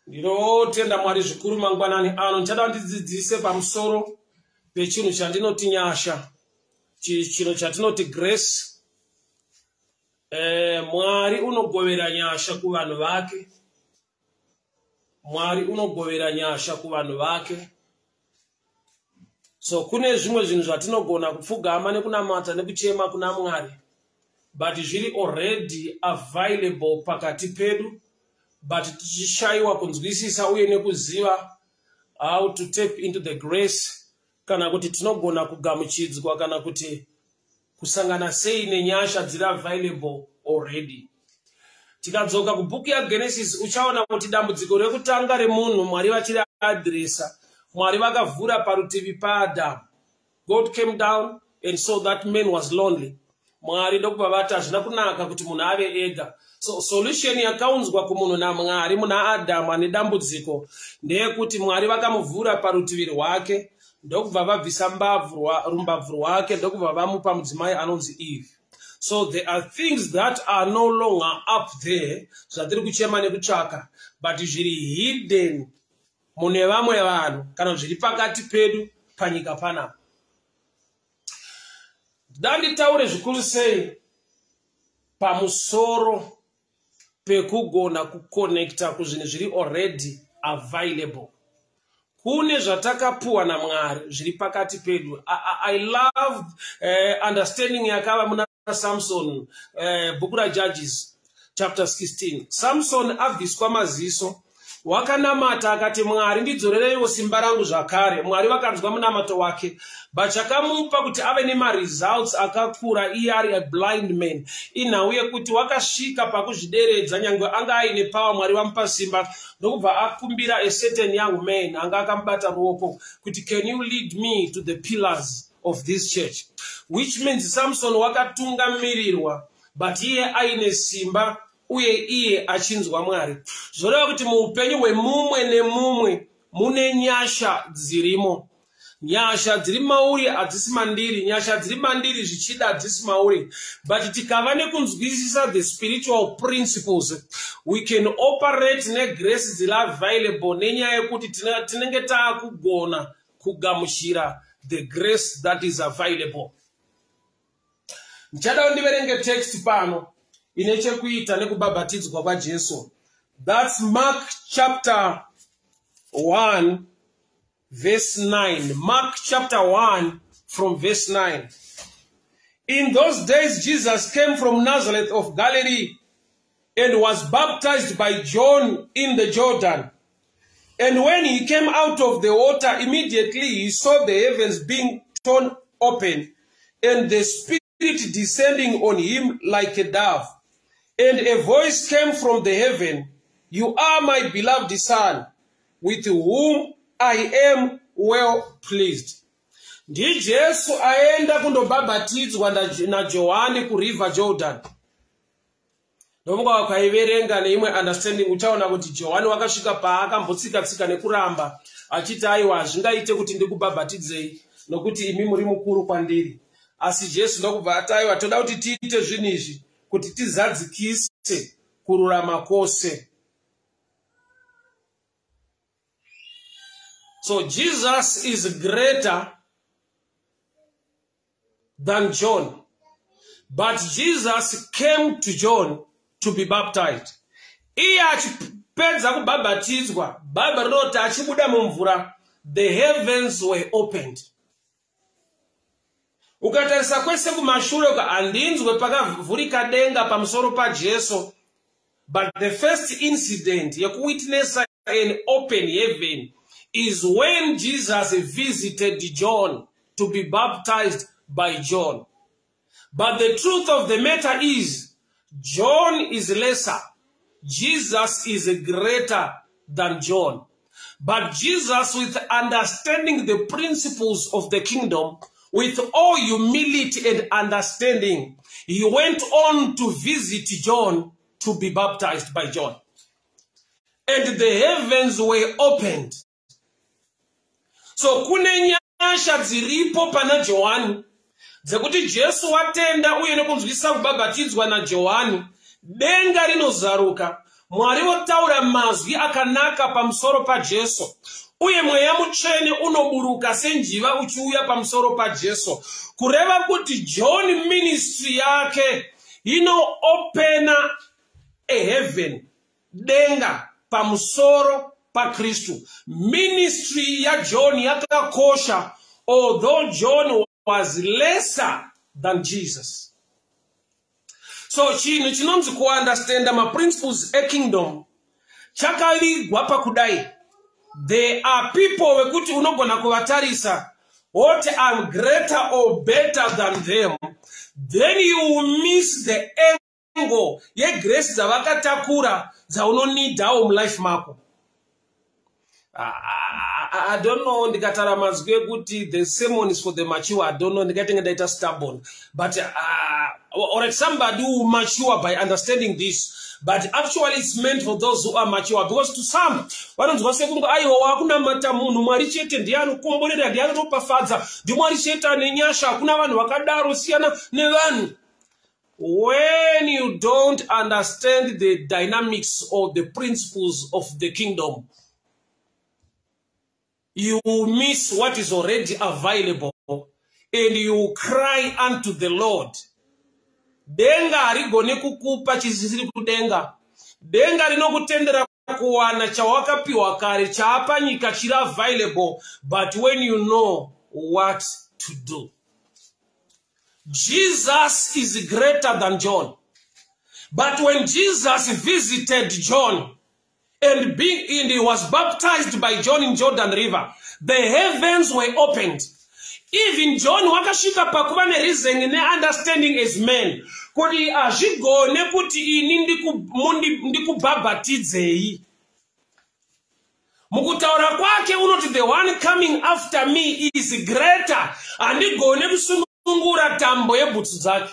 Ndinotenda Mwari zvikuru mangwanani ano ndichada ndidzidzise pamusoro pechinhu chandinoti nyasha, chinhu chatinoti grace. Mwari unogovera nyasha kuvanhu vake. Mwari unogovera nyasha kuvanhu vake. So kune zvimwe zvinhu zvatinogona kupfugama nekunamata nekuchema kuna Mwari, but zviri already available pakati pedu, but tichishaiwa kunzwisisa uye nekuziva how to tap into the grace, kana kuti tinogona kugamuchidzwa kana kuti kusangana sei nenyasha dziri available already. Tikadzoka kubhuku yaGenesis uchaona kuti dambudziko rekutanga remunhu Mwari vachiri adresa, Mwari vakavhura parutivi paAdamu. God came down and saw that man was lonely. Mwari ndokubva vati hazvina kunaka kuti munhu ave ega. So solution yakaunzwa kumunhu naMwari muna Adamu ane dambudziko ndeyekuti Mwari vakamuvhura parutivi rwake, ndokubva vabvisa rumbabvu rwake, ndokubva vamupa mudzimai anonzi Eve. So there are things that are no longer up there, zvatiri kuchema nekutsvaka, but zviri hidden mune vamwe vanhu kana zviri pakati pedu panyika panapa. Ndanditaure zvikuru sei pamusoro pekugona kuconnecta kuzvinhu zviri already available. Kune zvatakapuwa naMwari zviri pakati pedu. I love understanding yakava muna Samson, bhuku raJudges chapter 16. Samson abviswa maziso, wakanamata akati Mwari ndidzorereiwo simba rangu zvakare. Mwari vakanzwa munamato wake, but chakamupa kuti ave nemaresults akakura iye ari a blind man. Inhau yekuti wakasvika pakuzvideredza nyangwe anga aine power, Mwari vamupa simba, ndokubva akumbira a certain young man anga akamubata ruoko kuti can you lead me to the pillars of this church, which means Samson wakatungamirirwa but iye aine simba uye iye achinzwa Mwari. Zvoreva kuti muupenyu hwemumwe nemumwe mune nyasha dzirimo. Nyasha dziri mauri hadzisi mandiri, nyasha dziri mandiri zvichida hadzisi mauri. But tikava nekunzwisisa the spiritual principles, we can operate negrace dziri available nenyaya yekuti tinenge taakugona kugamuchira the grace that is available. Ndichada ndiverenge text pano ine chekuita nekubhabhatidzwa kwaJesu. That's Mark chapter 1 verse 9. Mark chapter 1 from verse 9. In those days Jesus came from Nazareth of Galilee and was baptized by John in the Jordan. And when he came out of the water, immediately he saw the heavens being torn open and the Spirit descending on him like a dove. And a voice came from the heaven, "You are my beloved Son, with whom I am well pleased." Ndi Jesu aenda kundobhabhatidzwa na Johani ku River Jordan. Ndomuka wakaiverenga neimwe understanding uchaona kuti Johani wakasvika paakambotsika-tsika nekuramba achiti aiwa hazvingaite kuti ndikubhabhatidzei nokuti imi muri mukuru kwandiri. Asi Jesu ndokubva ati aiwa toda kuti tiite zvinhu izvi kuti tizadzikise kururama kwose. So Jesus is greater than John. But Jesus came to John to be baptized. Iye achipedza kubhabhatidzwa, Bibble rinoti achibuda mumvura, the heavens were opened. Ukatarisa kwese kumashure handinzwe pakavhurika denga pamusoro paJesu, but the first incident yekuwitnessa an open heaven is when Jesus visited John to be baptized by John. But the truth of the matter is, John is lesser. Jesus is greater than John. But Jesus, with understanding the principles of the kingdom, with all humility and understanding, he went on to visit John to be baptized by John. And the heavens were opened. So kune nyasha dziripo pana Johani, dzekuti Jesu watenda uye nekunzwisisa kubhabhatidzwa na Johani, denga rinozaruka, Mwari votaura mazwi akanaka pamusoro paJesu. Uye mweya mutsvene unoburuka senjiva uchiuya pamusoro paJesu. Kureva kuti John ministry yake inoopena a heaven, denga pamusoro pa Kristu. Ministry ya John yakakosha, although John was lesser than Jesus. So chinhu chinonzi kuunderstand ma principles a kingdom chakavigwa pakudai. There are people wekuti unogona kuvatarisa what I'm greater or better than them, then you will miss the angle ye grace dzavakatakura dzaunonidawo mulife mako. I don't know, ndikatara mazwi ekuti the sermon is for the mature. I don't know, ndikatenga ndaita stubborn. But or somebody who mature by understanding this. But actually it's meant for those who are mature. Because to some, vanonzwa sekunge aiwa hakunamata munhu, Mwari chete ndiye anokomborera, ndiye anotopafadza, ndiMwari chete ane nyasha, hakuna vanhu vakadaro siyana nevanhu. When you don't understand the dynamics or the principles of the kingdom, you will miss what is already available and you will cry unto the Lord. Denga harigone kukupa chisisiri kudenga. Denga rinokutendera kuwana chawakapiwa kare chaapa nyika chiri available, but when you know what to do. Jesus is greater than John. But when Jesus visited John, and he was baptized by John in Jordan River, the heavens were opened. Even John wakashika pakuva nereasoning ne understanding as men. Kuti azvigone kuti ini ndikubhabhatidzei. Mukutaura kwake unoti the one coming after me is greater. Handigone kusungura tambo yebhutsu dzake.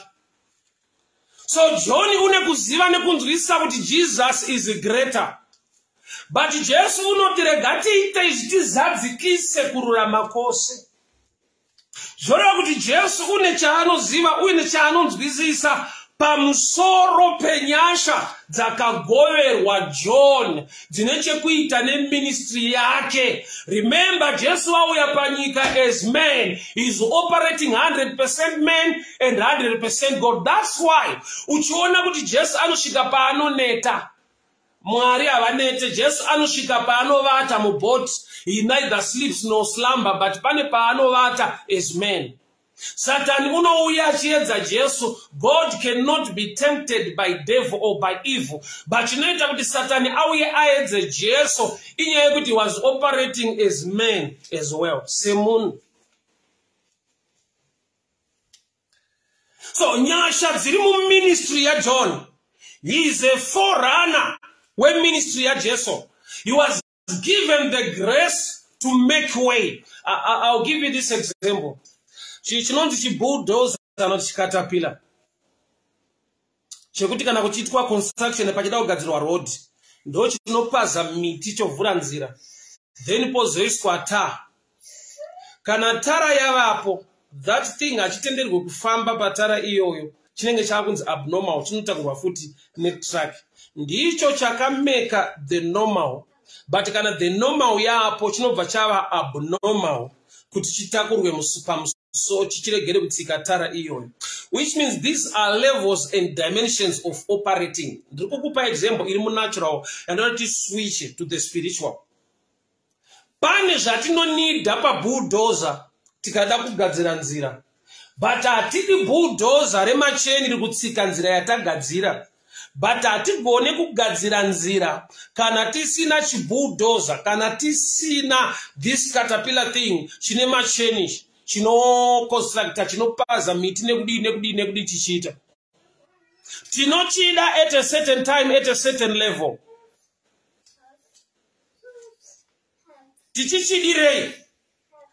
So John une kuziva nekunzwisisa kuti Jesus is greater. But Jesu unoti rega tiite izvi tizadzikise kururama kwose. Zvoreva kuti Jesu une chaanoziva uye nechaanonzwisisa pamusoro penyasha dzakagoverwa John dzine chekuita neministry yake. Remember, Jesu auya panyika as man. He is operating 100% man and 100% God. That's why uchiona kuti Jesu anosvika paanoneta, Mwari havanete. Jesu anosvika paanovata mubhoti. He neither sleeps nor slumber, but pane paanovata as man. Satan unouya achiedza Jesu. God cannot be tempted by devil or by evil. But chinoita kuti Satan auye aedze Jesu inyaya yekuti he was operating as man as well. Semun. So nyasha dziri mu ministry ya John. He is a forerunner when ministry ya Jesu. He was given the grace to make way. I'll give you this example. Chinonzi chibulldozer anoti chikatapila. Chekuti kana kuchiitwa construction pachida kugadzirwa road, ndo chinopaza miti chovhura nzira. Then pozoiswa tar. Kana tara yavapo, that thing hachitenderwi kufamba patara iyoyo. Chinenge chakunzi abnormal, chinotakurwa futi netruck. Ndicho chakameka the normal. But kana the normal yapo chinobva chava abnormal kuti chitakurwe pamuso chichiregere kutsika tara iyoyo. Which means these are levels and dimensions of operating. Ndiri kukupa example iri munatural and not to switch to the spiritual. Pane zvatinonida pabulldozer tikada kugadzira nzira. But hatidi bulldozer remacheni riri kutsika nzira yatagadzira. But hatigone kugadzira nzira kana tisina chibulldozer, kana tisina this caterpillar thing chine macheni chinoconstructa chinopaza miti nekudi tichita. Tinochida at a certain time, at a certain level. Tichichidirei.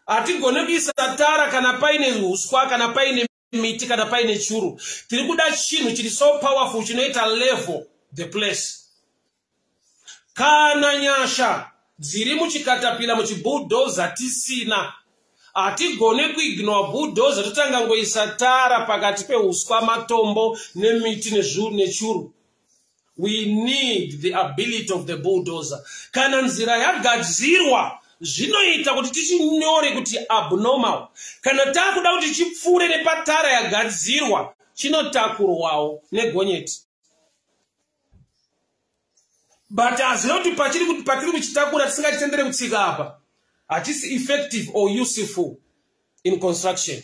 Hatigone kuisa tara kana paine uswa kana paine miti kana paine churu. Tiri kuda chinhu chiri so powerful chinoita level the place. Kana nyasha dziri muchikatapila muchibulldozer tisina. Hatigone kuignore bulldozer totanga ngoisa tara pakati peuswa, matombo nemiti nechuru. we need the ability of the bulldozer. Kana nzira yagadzirwa zvinoita kuti tichinyore kuti abnormal. Kana takuda kuti chipfuure nepatara yagadzirwa chinotakurwawo negonyeti. But as not to patiri kuchitakura tisingachitendere kutsika apa. Achisi effective or useful in construction.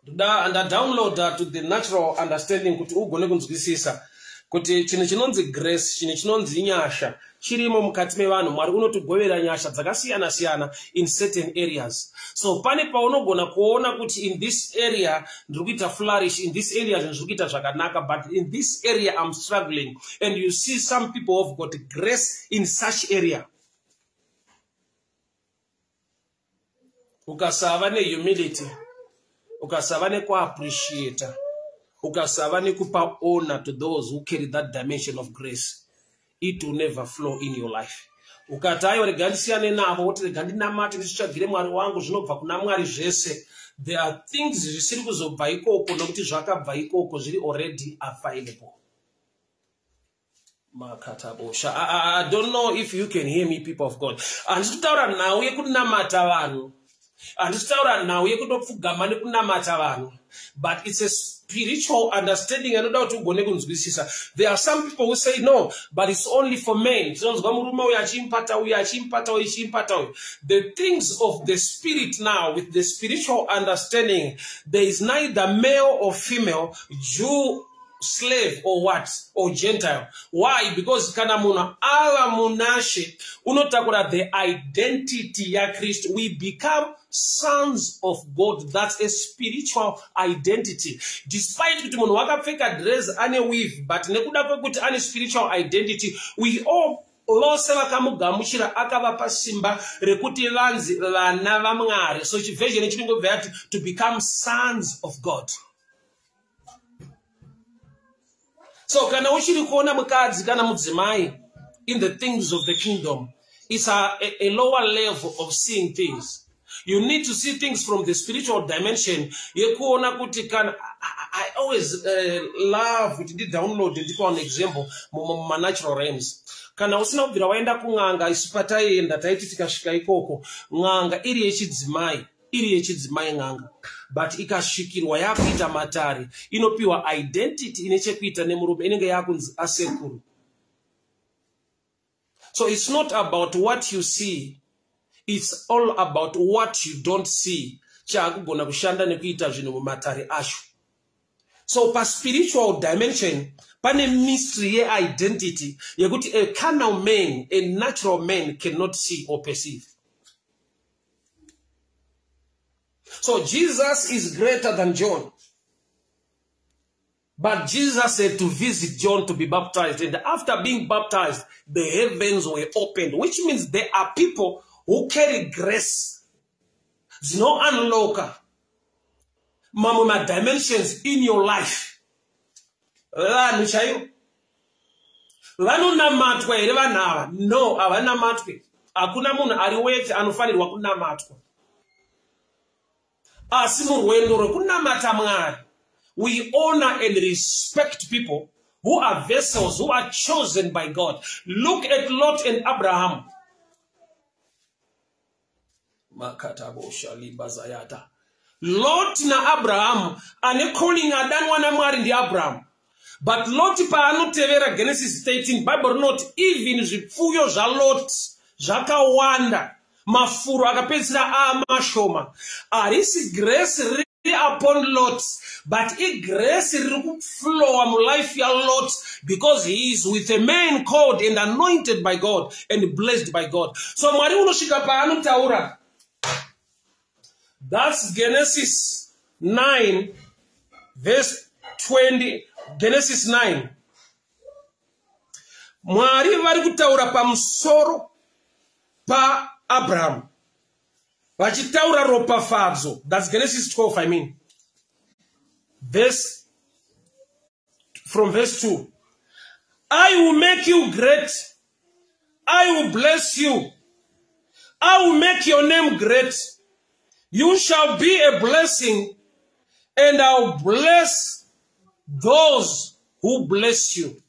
And I download to the natural understanding kuti ugone kunzwisisa kuti chino chinonzi grace, chino chinonzi nyasha, chirimo mukati mevanhu. Mwari unotigovera nyasha dzakasiyana siyana in certain areas. So pane paunogona kuona kuti in this area ndiri kuita flourish, in this area ndiri kuita zvakanaka, but in this area I'm struggling. And you see some people have got grace in such area. Ukasava ne humility, ukasava ne ku-appreciate, ukasava ne kupa honor to those who carry that dimension of grace, it will never flow in your life. Ukatayo regandisiyane navo woti regandinamate ndichitsvagire Mwari wangu zvinobva kuna Mwari zvese. There are things zvisiri kuzobva ikoko nokuti zvakabva ikoko zviri already available. I don't know if you can hear me, people of God. Handitaura nhau yekunamata vanhu. Handitaura nhau yekutopfugama nekunamata vanhu. But it's a spiritual understanding. There are some people who say no, but it's only for men. The things of the spirit now, with the spiritual understanding, there is neither male or female, Jew, slave or what, or Gentile. Why? Because kana muna ala munashe unotakura the identity ya Christ. We become sons of God. That's a spiritual identity. Despite kuti munhu wakapfeka dress ane weave, but nekuda kwekuti ane spiritual identity, we all lose vakamugamuchira akavapa simba rekuti vanzi vana vaMwari. So chiversion chinongobva yati to become sons of God. So kana uchiri kuona mukadzi kana mudzimai in the things of the kingdom, it's a lower level of seeing things. You need to see things from the spiritual dimension. Yekuona kuti kana I always love kuti ndi download ndipo an example mu natural realms. Kana usina kubvira waenda kung'anga isipataenda taiti tikasvika ikoko ng'anga iri yechidzimai ng'anga, but ikasvikirwa yakuita matari inopiwa identity ine chekuita nemurume inenge yakunzi asekuru. So it's not about what you see, it's all about what you don't see. Chakugona kushanda nekuita zvinhu mumatari asho. So pa spiritual dimension pane mystery ye identity yekuti a carnal man, a natural man cannot see or perceive. So Jesus is greater than John. But Jesus said to visit John to be baptized. And after being baptized, the heavens were opened. Which means there are people who carry grace. There's no unlocker. Mama dimensions in your life. No, avana matwe. Akuna munhu ari wete anofanirwa kunamatwa. We honor and respect people who are vessels, who are chosen by God. Look at Lot and Abraham. Lot na Abraham ane calling adan wana Mwari ndi Abraham. But Lot pa anotevera Genesis 13, Bible not even zvipfuyo zva Lot zvakawanda. Mafuru akapedzera amashoma. Arisi grace really upon Lot, but a grace really flow mu life ya Lot because he is with a man called and anointed by God and blessed by God. So Mwari unoshika pa anotaura. That's Genesis 9 verse 20. Genesis 9. Mwari vari kutaura pamusoro pa Abraham. Vachitaura ropafadzo. That's Genesis 12, I mean. From verse 2. I will make you great. I will bless you. I will make your name great. You shall be a blessing, and I will bless those who bless you.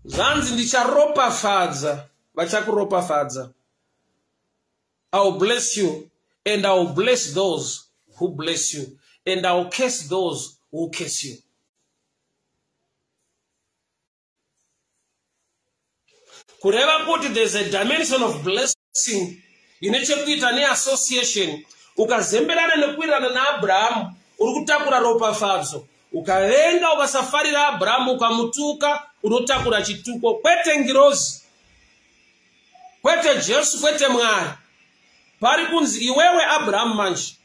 Zanzi ndicharopafadza vachakuropafadza. I will bless you, and I will bless those who bless you, and I will curse those who curse you. Kureva kuti there's a dimension of blessing inechekuita neassociation. Ukazemberana nekuwirirana naAbhuraham uri kutakura ropafadzo. Ukavenga ukasafarira Abraham ukamutuka unotakura chituko. Kwete ngirozi, kwete Jesu, kwete Mwari. Pari kunzi iwewe Abraham manje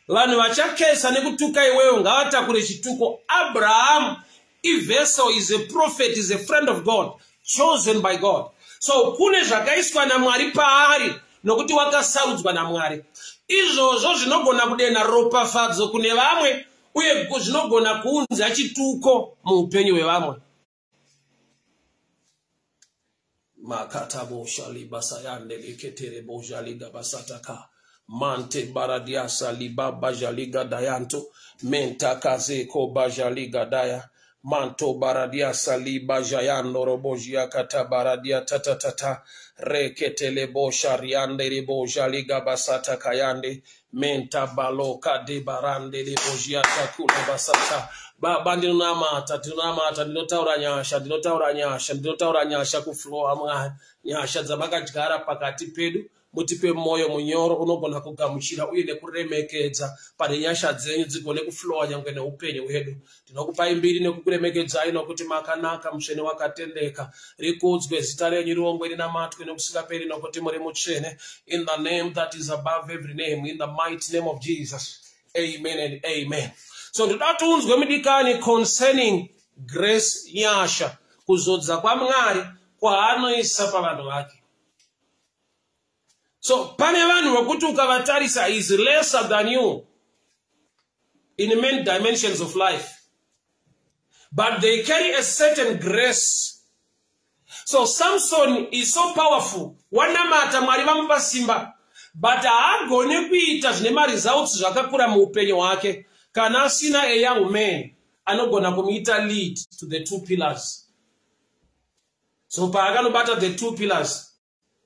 vanhu vachakesa nekutuka iwewe ngavatakure chituko. Abraham a vessel, is a prophet, is a friend of God, chosen by God. So kune zvakaiswa naMwari paari nokuti wakasarudzwa naMwari. Izvozvo zvinogona kudena ropafadzo kune vamwe uye zvinogona kuunza chituko muupenyu hwevamwe. Makata boshali basayande leketere bojaliga basataka mante baradiasa liba bajaliga dayanto menta kaze ko bajaliga daya manto baradiasa liba jayando robojia kata baradia tatatata reketele boshariande rebojaliga basata kayande menta baloka de barande de bojia takula basata. Baba ndinonamata ndinotaura nyasha kuflowa Mwari. Nyasha dzamakadyara pakati pedu mutipe moyo munyoro unogona kugamuchira uye nekuremekedza pane nyasha dzenyu dzigone kuflowa nyangwe neupenyu hwedu. Ndinokupai mbiri nekukuremekedzai nokuti makanaka, mutsvene wakatendeka. Rikudzwe zita renyu, riongwe rinamatwe nokusingaperi nokuti muri mutsvene. In the name that is above every name, in the mighty name of Jesus. Amen and amen. So ndodati unzwe mudikani concerning grace Nyasha, kuzodza kwaMwari kwaanoisa pavanhu vake. So pane vanhu vokuti ukavatarisa is lesser than you in many dimensions of life, but they carry a certain grace. So Samson is so powerful, wanamata Mwari vamupa simba, but haagone kuita zvine results zvakakura muupenyu hwake kana asina a young man anogona kumuita lead to the two pillars. So paakanobata the two pillars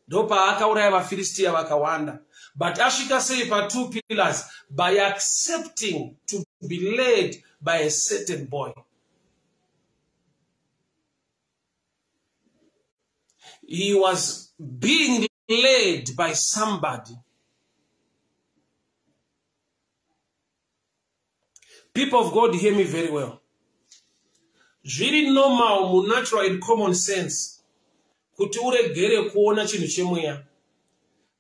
ndo paakauraya vaFilistia vakawanda. But asvika sei pa two pillars? By accepting to be led by a certain boy. He was being led by somebody. People of God, hear me very well. Zviri normal mu natural and common sense kuti uregere kuona chinhu chemweya.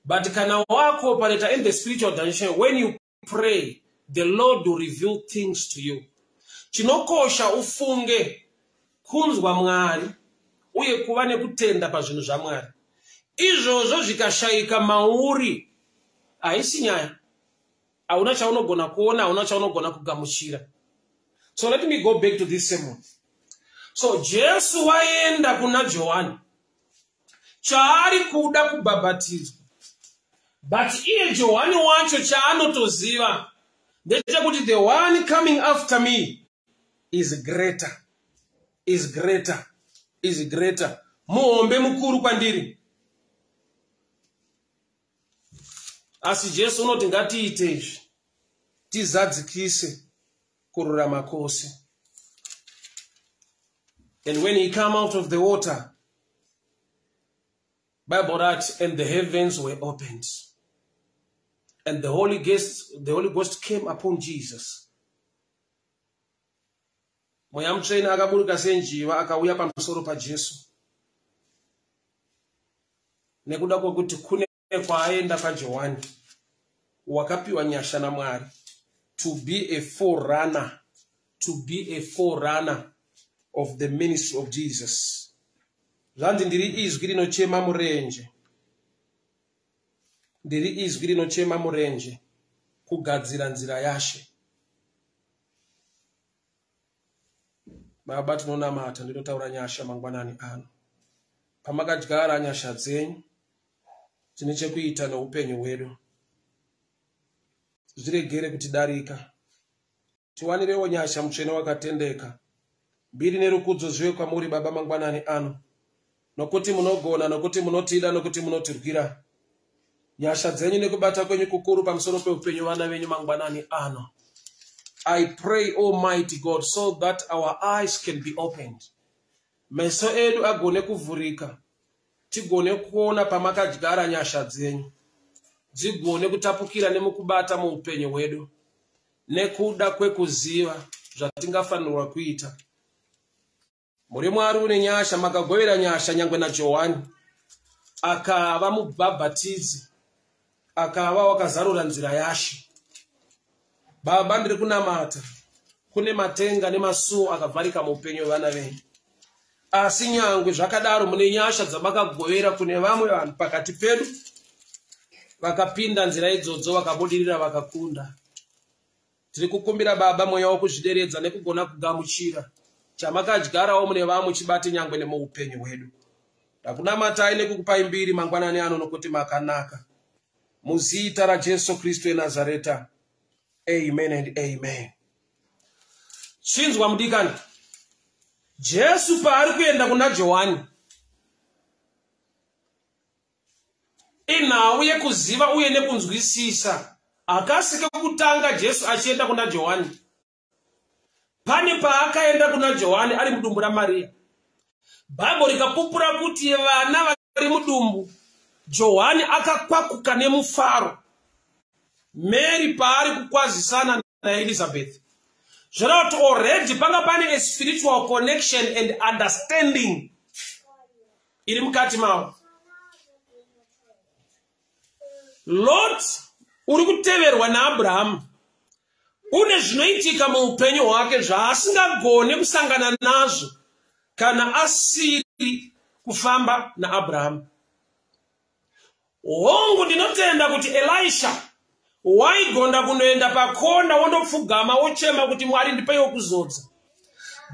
But kana wakopareta in the spiritual dimension, when you pray, the Lord will reveal things to you. Chinokosha ufunge kunzwa Mwari uye kuva nekutenda pazvinhu zvaMwari. Izvozvo zvikashayika mauri haisi nyaya. Hauna chaunogona kuona, hauna chaunogona kugamuchira. So let me go back to this sermon. So Jesu waenda kuna Johani chaari kuda kubhabhatizwa. But iye Johani wacho chaanotoziva ndechekuti the one coming after me is greater, is greater, is greater. Muombe mukuru kwandiri. Asi Jesu unoti ngatiite izvi, tizadzikise kururama kwose. And when he came out of the water, Bible writes, and the heavens were opened, and the Holy Ghost came upon Jesus. Mweya mutsvene akaburuka senjiva akauya pamusoro paJesu. Nekuda kwokuti kune kwaaenda paJohani wakapiwa nyasha naMwari to be a forerunner, to be a forerunner of the ministry of Jesus. Zvanzi ndiri izwi rinochema murenje, ndiri izwi rinochema murenje kugadzira nzira yaShe. Baba tinonamata, ndinotaura nyasha mangwanani ano. Pamakadyara nyasha dzenyu tine chekuita noupenyu hwedu. Zviregere kutidarika. Tiwanirewo nyasha mutsvene wakatendeka. Mbiri nerukudzo zviwe kwamuri Baba mangwanani ano. nokuti munogona, nokuti munotida, nokuti munotirwira. Nyasha dzenyu nekubata kwenyu kukuru pamusoro peupenyu vana venyu mangwanani ano. I pray, Almighty God, so that our eyes can be opened. Meso edu agone kuvhurika. Tigone kuona pamakadyara nyasha dzenyu. Dzigone kutapukira nemukubata muupenyu hwedu. Nekuda kwekuziva zvatingafanirwa kuita. Muri Mwari une nyasha, makagovera nyasha nyangwe naJohani. Akava mubhabhatidzi. Akava wakazarura nzira yaShe. Baba, ndiri kunamata. Kune matenga nemasuo akavharika muupenyu hwevana venyu. Asi nyangwe zvakadaro mune nyasha dzamakagovera kune vamwe vanhu pakati pedu. Vakapinda nzira idzodzo vakabudirira vakakunda. Tiri kukumbira Baba mweya wokuzvideredza nekugona kugamuchira chamakadyarawo mune vamwe chibate nyangwe nemuupenyu hwedu. Takunamatai nekukupai mbiri mangwanani ano nokuti makanaka. Muzita raJesu Kristu eNazareta. Amen and amen. Chinzwa mudikani. Jesu paari kuenda kuna Johani, inhawu yekuziva uye nekunzwisisa. Akasika kutanga Jesu achienda kuna Johani. Pane paakaenda kuna Johani ari mudumbu raMaria. Bhaibheri rikapupura kuti vana vari mudumbu, Johani akakwakuka nemufaro. Mary paari kukwazisana naElizabeth. Zvoreva kuti already panga pane a spiritual connection and understanding iri mukati mavo. Lot uri kuteverwa naAbraham. Une zvinoitika muupenyu hwake zvaasingagone kusangana nazvo kana asiri kufamba naAbraham. Hongu ndinotenda kuti Elisha waigonda kunoenda pakonda wondopfugama wochema kuti Mwari ndipeiwo kuzodza.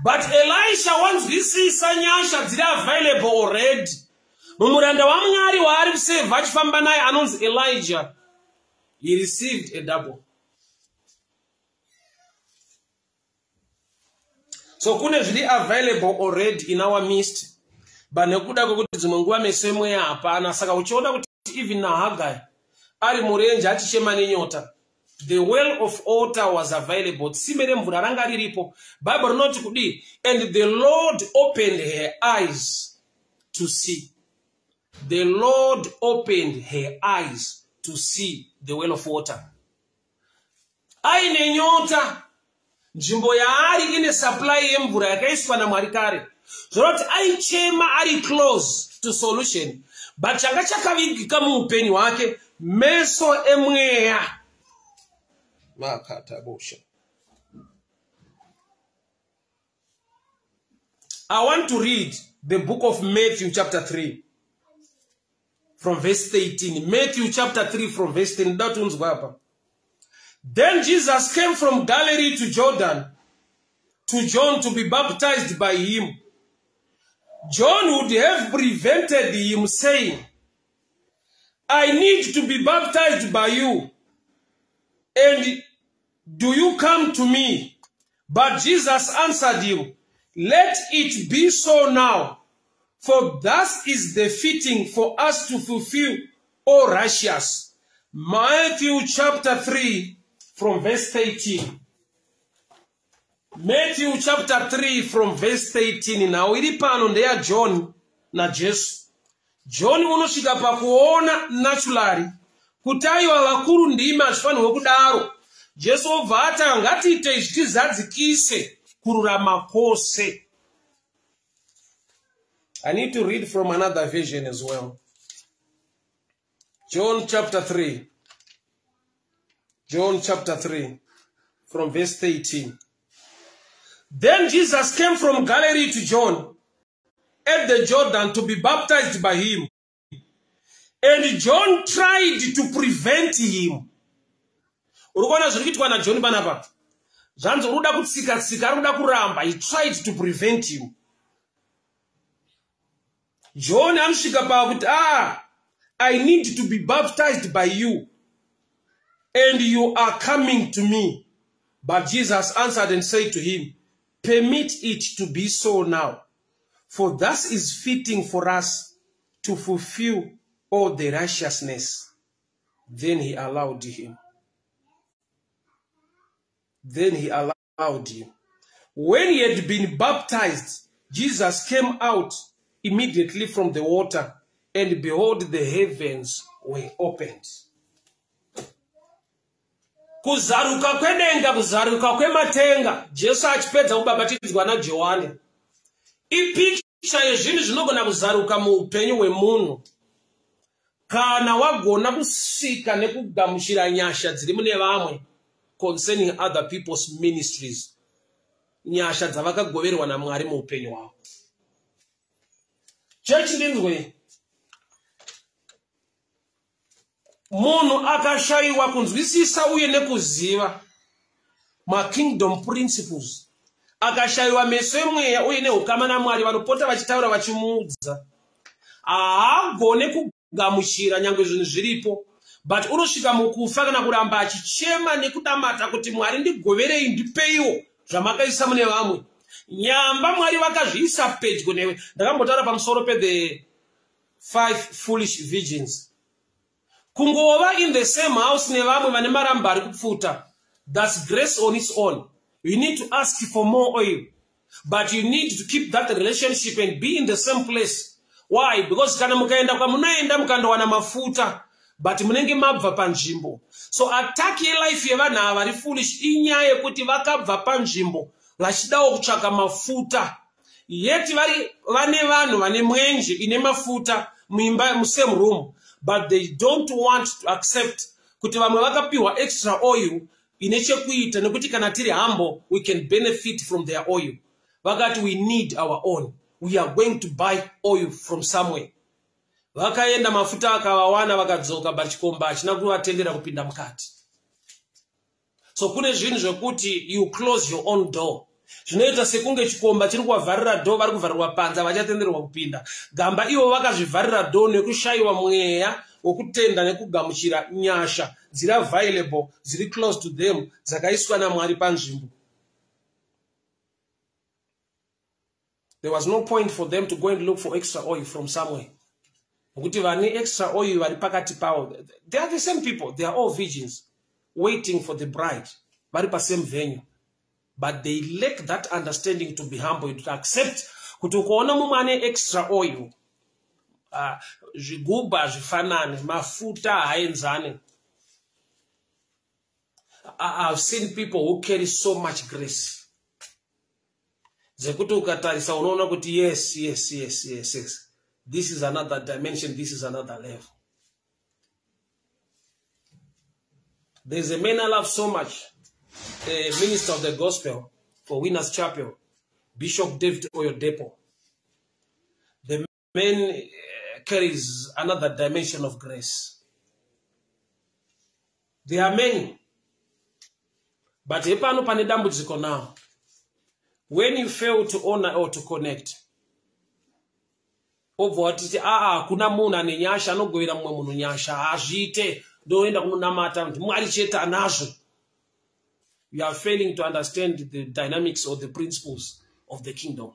But Elisha wanzwisisa nyasha dziri available already. Mumuranda waMwari waari kusevha achifamba naye anonzi Elijah, he received a double. So kune zviri available already in our midst. But nekuda kwekuti dzimwe nguva meso emweya hapana, saka uchiona kuti even naHagai ari murenje achichema nenyota, the well of water was available. Tsime remvura ranga riripo. Bible rinoti kudii? And the Lord opened her eyes to see. The Lord opened her eyes to see the well of water. Aine nyota, nzvimbo yaari ine supply yemvura yakaiswa naMwari kare. Zvoroti aichema ari close to solution. But changa chakavigika muupenyu hwake, meso emweya makatabosha. I want to read the book of Matthew chapter 3 from verse 18. Matthew chapter 3 from verse 10. Then Jesus came from Galilee to Jordan to John to be baptized by him. John would have prevented him, saying, I need to be baptized by you, and do you come to me? But Jesus answered him, let it be so now, for thus is the fitting for us to fulfill all righteousness. Matthew chapter 3 from verse 18. Matthew chapter 3 from verse 18. Now iri pano ndeya John na Jesu. John unosvika pakuona naturally kuti aiva vakuru ndimi achifanirwa kudaro. Jesu obva ati ngatiite izvi tizadzikise kururama kwose. I need to read from another version as well. John chapter 3. John chapter 3 from verse 18. Then Jesus came from Galilee to John at the Jordan to be baptized by him. And John tried to prevent him. Urukona zvirikuitwa na John panapa. Zvanzi uruda kutsika ruda kuramba. He tried to prevent him. John anosvika pakuti I need to be baptized by you, and you are coming to me. But Jesus answered and said to him, permit it to be so now, For thus is fitting for us to fulfill all the righteousness. Then he allowed him. Then he allowed him. When he had been baptized, Jesus came out immediately from the water, and behold, the heavens were opened. Kuzaruka kwedenga, kuzaruka kwematenga. Jesu achipedza kubhabhatidzwa naJohani. Ipicha yezvinhu zvinogona kuzaruka muupenyu hwemunhu kana wagona kusvika nekugamuchira nyasha dziri mune vamwe concerning other people's ministries. Nyasha dzavakagoverwa naMwari muupenyu hwavo. Church ndinzwe, munhu akashayiwa kunzwisisa uye nekuziva makingdom principles, akashayiwa meso emweya uye nehukama naMwari vanopota vachitaura vachimuudza, haagone kugamuchira nyangwe zvinhu zviripo, but unosvika mukufa kana kuramba achichema nekudamata kuti Mwari ndigoverei, ndipeiwo zvamakaisa mune vamwe. Nyamba Mwari vakazviisa pedyo newe. Ndakambotaura pamusoro the 5 foolish virgins. Kungova in the same house nevamwe vane maramba ari kupfuta, that's grace on its own. You need to ask for more oil, but you need to keep that relationship and be in the same place. Why? Because kana mukaenda kwamunoenda mukandowana mafuta, but munenge mabva panzvimbo. So attack life yevanhu ava vari foolish inyaya yekuti vakabva panzvimbo vachidawo kutsvaka mafuta. Yet vane vanhu vane mwenje ine mafuta muimba musame room, but they don't want to accept kuti vamwe vakapiwa extra oil ine chekuita nekuti kana tiri humble we can benefit from their oil. Vakati we need our own. We are going to buy oil from somewhere. Vakaenda mafuta akavawana vakadzoka but chikomba hachina kuvatendera kupinda mukati. So kune zvinhu zvekuti you close your own door. Zvinoita sekunge chikomba chiri kuvharira door vari kuvharirwa panze vachatenderwa kupinda. Gamba ivo vakazvivharira door nekushayiwa mweya wokutenda nekugamuchira nyasha dziri available, dziri close to them, dzakaiswa naMwari panzvimbo. There was no point for them to go and look for extra oil from somewhere. Nokuti vane extra oil vari pakati pavo, they are the same people. They are all virgins waiting for the bride. Vari pa same venue. But they lack that understanding to be humble, to accept kuti ukaona mumwe ane extra oil, zvigubha zvifanane, mafuta haenzane. I've seen people who carry so much grace. Zekuti ukatarisa unaona kuti yes. This is another dimension, this is another level. There's a man I love so much, a minister of the gospel for Winners Chapel, Bishop David Oyodepo. The man carries another dimension of grace. There are many, but hepano pane dambudziko now. When you fail to honor or to connect, obvati kuna munhu ane nyasha anogovera mumwe munhu nyasha hazviite ndoenda kunonamata Mwari chete anazvo. You are failing to understand the dynamics or the principles of the kingdom.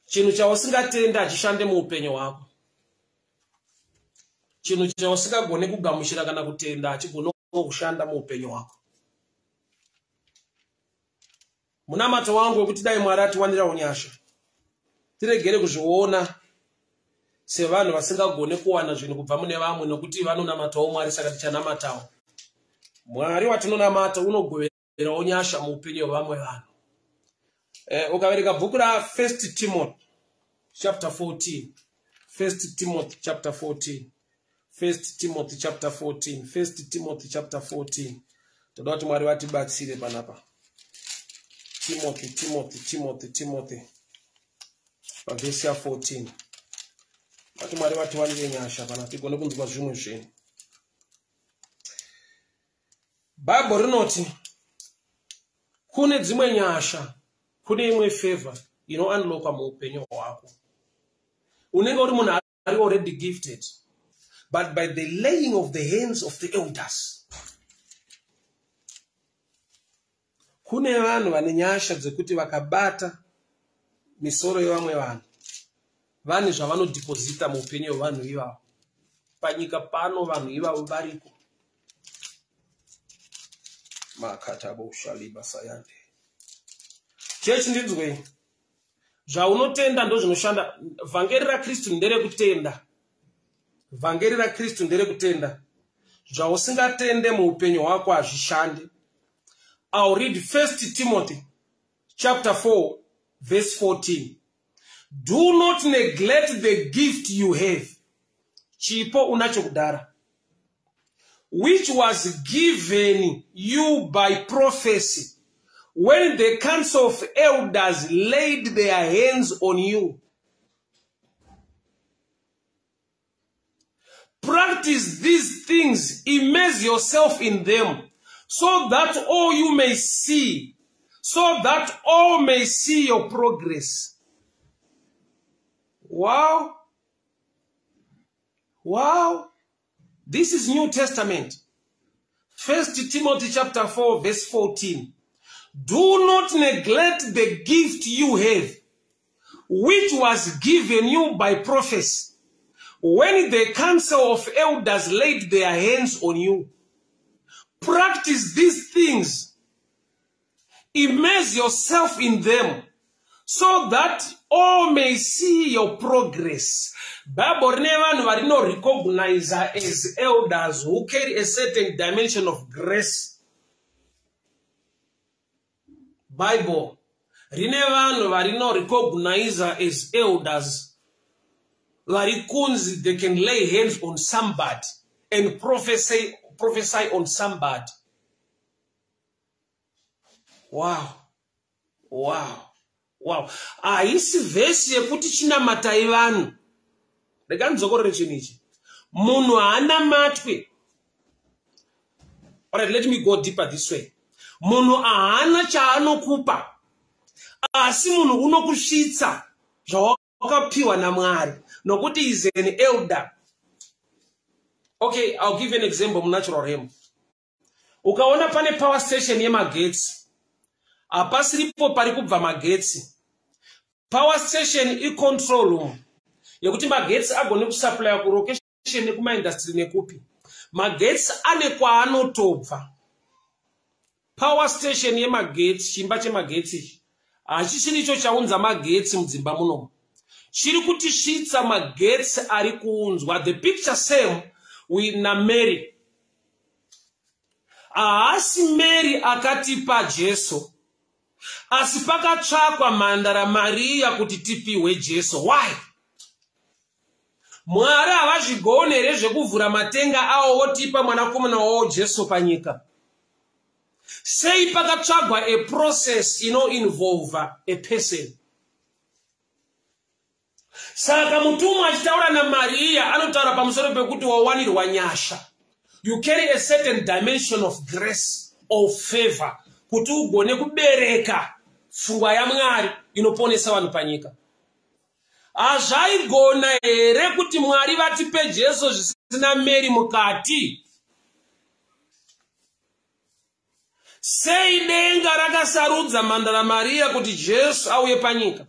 Chinhu chausingatenda achishande muupenyu hwako, chinhu chausingagone kugamuchira kana kutenda achigone kushanda muupenyu hwako. Munamato wangu wekuti dai Mwari atiwanira unyasha, tiregere kuzviona sevanhu vasingagone kuwana zvinhu kubva mune vamwe nokuti vanonamatawo Mwari saka tichanamatawo. Mwari watinonamata unogoverawo nyasha muupenyu hwevamwe vanhu. Ukaverenga bhuku ra1 Timothy chapter 14, 1 Timothy chapter 14, 1 Timothy chapter 14, 1 Timothy chapter 14. Toda kuti Mwari vatibatsire panapa. Timothy. Verse 14. Vati Mwari vatiwanire nyasha pana tigone kunzwa zvimwe zvinhu. Bible rinoti kune dzimwe nyasha, kune imwe favor inounlocka muupenyu hwako. Unenge uri munhu ari already gifted, but by the laying of the hands of the elders. Kune vanhu vane nyasha dzekuti vakabata misoro yevamwe vanhu vane zvavanodhipozita muupenyu hwevanhu ivavo. Panyika pano vanhu ivavo variko. Makatabo shaliba sayande. Chechi ndinzwe. Zvaunotenda ndo zvinoshanda. Vhangeri raKristu nderekutenda. Vhangeri raKristu nderekutenda. Zvausingatende muupenyu hwako hazvishande. I'll read 1 Timothy chapter 4 verse 14. Do not neglect the gift you have. Chipo unacho kudara. Which was given you by prophecy, when the council of elders laid their hands on you. Practice these things, immerse yourself in them, so that all may see your progress. Wow. Wow. This is New Testament. 1 Timothy chapter 4 verse 14. Do not neglect the gift you have, which was given you by prophecy, when the council of elders laid their hands on you. Practice these things. Immerse yourself in them, so that all may see your progress. Bible never no recognize as elders who carry a certain dimension of grace. Bible never no recognize as elders. They can lay hands on somebody and prophesy on somebody. Wow. Wow. Wow. Isi vesi yekuti china matai vanhu. Rekanzokorere chinichi. Munhu haana matwe. Alright, let me go deeper this way. Munhu haana chaanokupa. Asi munhu unokusvitsa zvawakapiwa naMwari. Nokuti is an elder. Okay, I'll give you an example in natural realm. Ukaona pane power station yemagetsi. Apasiripo pari kubva magetsi. Power station i-control room. Yekuti magetsi agone kusupply ku location nekuma industry nekupi. Magetsi ane kwaanotobva. Power station yemagetsi, chimba chemagetsi. Hachichiri icho chaunza magetsi mudzimba muno. Chiri kuti svitsa magetsi ari kuunzwa. The picture same with Mary. Haasi Mary akatipa Jesu. Asi pakatsvakwa mhandara Maria kuti tipiwe Jesu. Why? Mwari havazvigone here zvekuvhura matenga awo otipa mwanakomana wawo Jesu panyika. Sei pakatsvagwa a process involve a person. Saka mutumwa achitaura naMaria anotaura pamusoro pekuti wawanirwa nyasha. You carry a certain dimension of grace, of favor, kuti ugone kubereka pfungwa yaMwari inoponesa vanhu panyika. Hazvaigona here kuti Mwari vatipe Jesu zvisina Mary mukati? Sei denga rakasarudza mhandara Maria kuti Jesu auye panyika?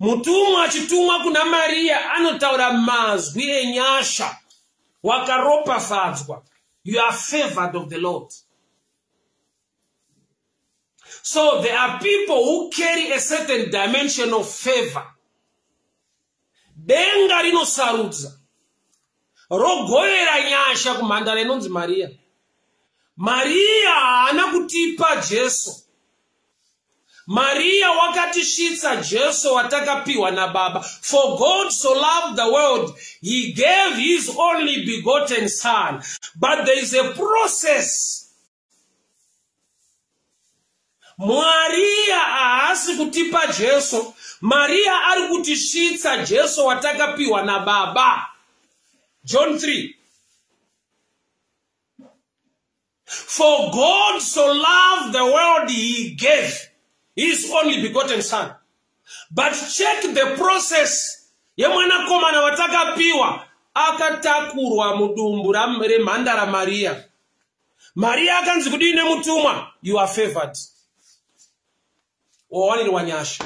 Mutumwa achitumwa kuna Maria anotaura mazwi enyasha. Wakaropafadzwa. You are favored of the Lord. So there are people who carry a certain dimension of favor. Denga rinosarudza. Rogovera nyasha kumhandara inonzi Maria. Maria haana kutipa Jesu. Maria wakatisvitsa Jesu watakapiwa naBaba. For God so loved the world, he gave his only begotten son. But there is a process. Maria haasi kutipa Jesu. Maria ari kutisvitsa Jesu watakapiwa naBaba. John 3. For God so loved the world, he gave his only begotten son. But check the process. Yemwanakomana watakapiwa akatakurwa mudumbu remhandara Maria. Maria akanzi kudini mutumwa? You are favored. wawanirwa nyasha.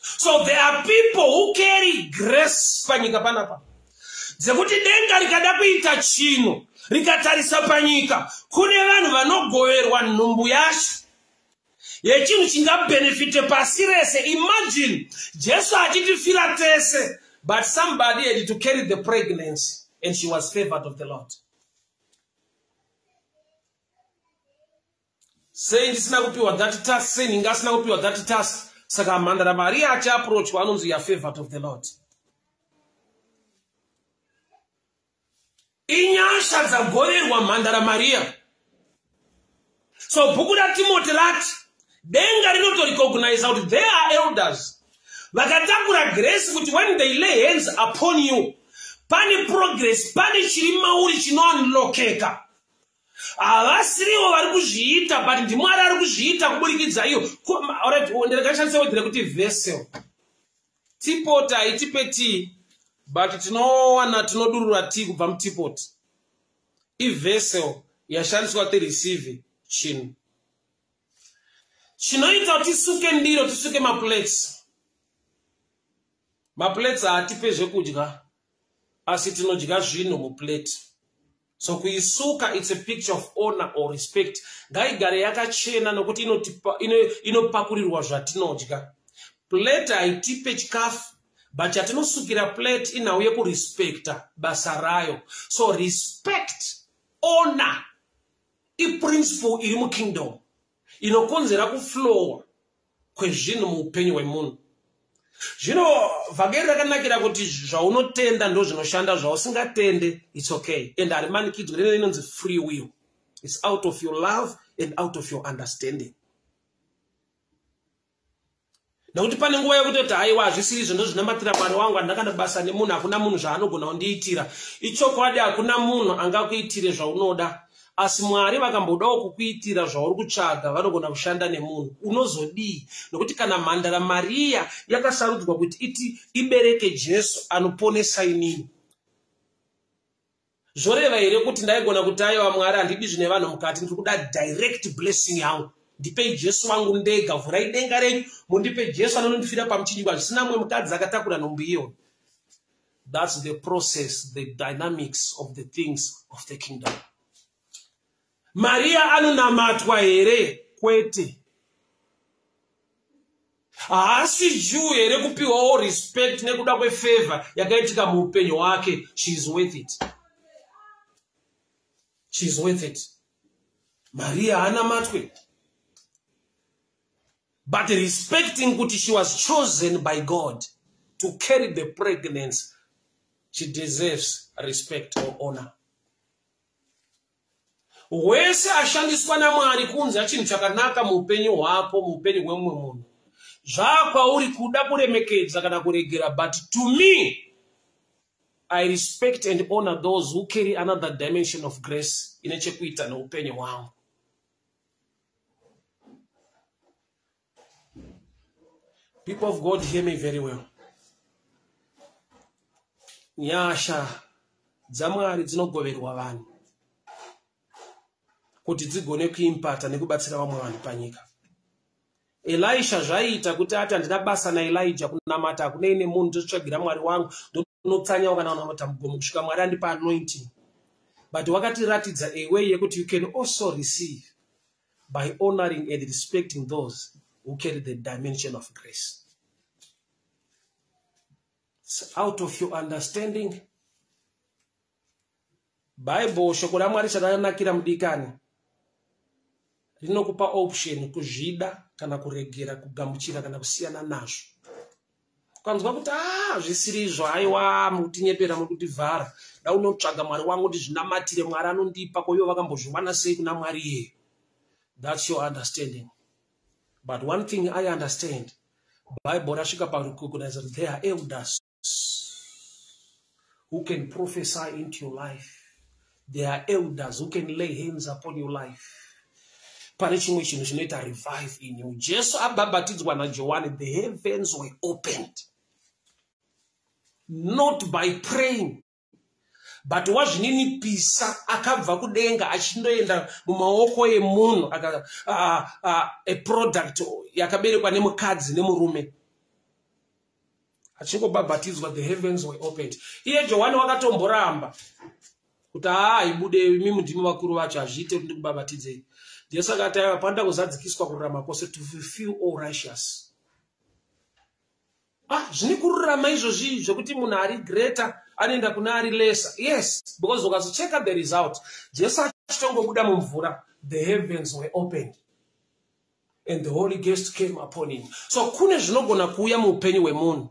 So there are people who carry grace panyika panapa. Dzekuti denga rikada kuita chino, rikatarisa panyika, kune vanhu vanogoverwa nhumbu yacho. Yechinhu chingabenefite pasi rese. Imagine, Jesu achitifira tese, but somebody had to carry the pregnancy, and she was favored of the Lord. Saying this now kupiwa that task, saying ngasina kupiwa that task. Saka Mandara Maria achi approach wanonzi ya favored of the Lord. Inyasha dzagoverwa Mandara Maria. So bhuku raTimoti rati denga rinoto recognize that they are elders. Vakatakura grace kuti when they lay hands upon you, pani progress, pani chiri mauri chino unlockeka. Avasiriwo vari kuzviita, but ndimwari ari kuzviita kuburikidza iyo. Alright, ndirikashandisa wedhire kuti vessel. Teapot haitipe tea, but tinodurura tea kubva muteapot. Ivessel yashandiswa kuti receive chinhu. Chinoita kuti tisuke ndiro, tisuke maplates. Maplates haatipe zvekudya, asi tinodya zvinhu muplate. So kuisuka, it's a picture of honor or respect. Ngaigare yakachena nokuti inopakurirwa zvatinodya. Plate haitipe chikafu, but yatinosukira plate inauye kurespecta basa rayo. So respect, honor, principle iri mukingdom. Inokonzera kuflowa kwezvinhu muupenyu hwemunhu. Zvino vhangeri rakanakira kuti zvaunotenda ndo zvinoshanda, zvausingatende it's okay. And arimanikidzwa rine inonzi free will. It's out of your love and out of your understanding. Nokuti pane nguva yekutoti haiwa hazvisiri izvo ndo zvinomatira Mwari wangu, andakanda basa nemunhu, hakuna munhu zvaanogona kundiitira. Ichokwadi hakuna munhu angakuitire zvaunoda. Asi Mwari vakambodawo kukuitira zvauri kutsvaga, vanogona kushanda nemunhu. Unozodii? Nokuti kana Mhandara Maria yakasarudzwa kuti ibereke Jesu anoponesa inini, zvoreva here kuti ndaigona kuti aiwa Mwari handidi zvine vanhu mukati, ndiri kuda direct blessing yangu. Ndipei Jesu wangu ndega, vhurai denga renyu mundipe Jesu anondifira pamuchinjikwa, zvisina mumwe mukadzi akatakura nhumbu iyo. That's the process, the dynamics of the things of the kingdom. Maria anonamatwa here? Kwete. Haasi juu here kupiwawo respect nekuda kwefavor yakaitika muupenyu wake. She is worth it. She is worth it. Maria anamatwe. But respecting kuti she was chosen by God to carry the pregnancy, she deserves respect or honor. Wese ashandiswa naMwari kunza chinhu chakanaka muupenyu hwako, muupenyu hwemumwe munhu. Zvakwauri kuda kuremekedza kana kuregera, but to me, I respect and honor those who carry another dimension of grace ine chekuita neupenyu hwavo. People of God, hear me very well. Nyasha dzaMwari dzinogoverwa vanhu kuti dzigone kuimpata nekubatsira vamwe vanhu panyika. Elisha zvaita kuti ati handina basa naElijah kunamata, hakuna ine munhu ndotsvagira Mwari wangu ndonotsanyawo kana kunamata mugomo kusvika Mwari andipa anointing. But wakatiratidza a way yekuti you can also receive by honoring and respecting those who carry the dimension of grace. So out of your understanding, Bible shoko raMwari chakanakira mudikani rinokupa option kuzvida kana kuregera, kugamuchira kana kusiyana nazvo. Ukanzwa kuti zvisiri izvo, aiwa mutinyepera mukutivhara, daunotsvaga Mwari wangu kuti zvinamatire, Mwari anondipa, koivo vakambozviwana sei kuna Mwari iye. That's your understanding. But one thing I understand, Bible rasvika parecognize that there are elders who can prophesy into your life. There are elders who can lay hands upon your life. Pane chimwe chinhu chinoita revive in you. Jesu abhabhatidzwa naJohani, the heavens were opened. Not by praying, but wazvininipisa akabva kudenga achindoenda mumaoko emunhu a product yakaberekwa nemukadzi nemurume achingobhabhatidzwa, the heavens were opened. Iye Johani wakatomboramba kuti ibude mimi ndimi vakuru vacho hazviite kuti ndikubhabhatidzei. Jesu akati panda kuzadzikiswa kururama kwose, to fulfill all righteous. Zvine kururama izvozvi zvokuti munhu ari greater anoenda kuna ari lesser. Yes, because ukazocheka the result, Jesu achitongobuda mumvura, the heavens were opened and the Holy Ghost came upon him. So kune zvinogona kuuya muupenyu hwemunhu.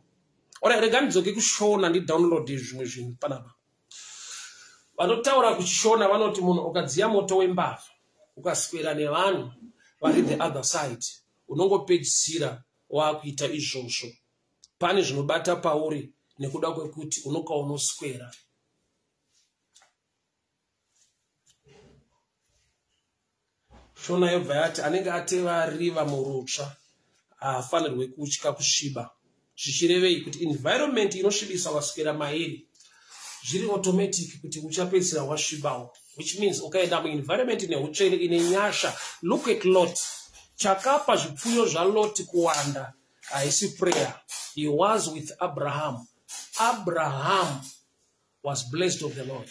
Ora rega ndidzoke kushona ndi download zvimwe zvinhu panapa. Vanotaura kuchishona vanoti munhu ukadziya moto wembavha ukaswera nevanhu vari the other side, unongopedzisira wakuita izvozvo. Pane zvinobata pauri nekuda kwekuti unoka unoswera. Shona yobva yati anenge ateva riva murutsva haafanirwe kutya kusviba. Zvichirevei kuti environment inosvibisa waswera mairi zviri automatic kuti uchapedzisira wasvibawo, which means ukaenda muenvironment neutsvene ine nyasha. Look at Lot. Chakapa zvipfuyo zvaLot kuwanda haisi prayer. He was with Abraham. Abraham was blessed of the Lord.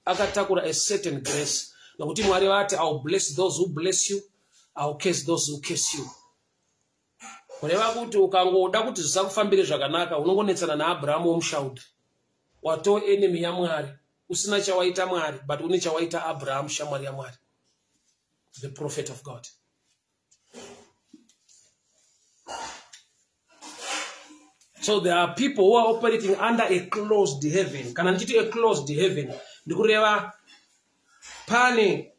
Akatakura a certain grace. Nokuti Mwari vati, I will bless those who bless you, I will curse those who curse you. Kureva kuti ukangoda kuti zvisakufambire zvakanaka unongonetsana naAbraham womushaudha. Wato enemy yaMwari, usina chawaita Mwari, but une chawaita Abraham shamwari yaMwari, the prophet of God. So there are people who are operating under a closed heaven. Kana ndichiti a closed heaven, ndikureva pane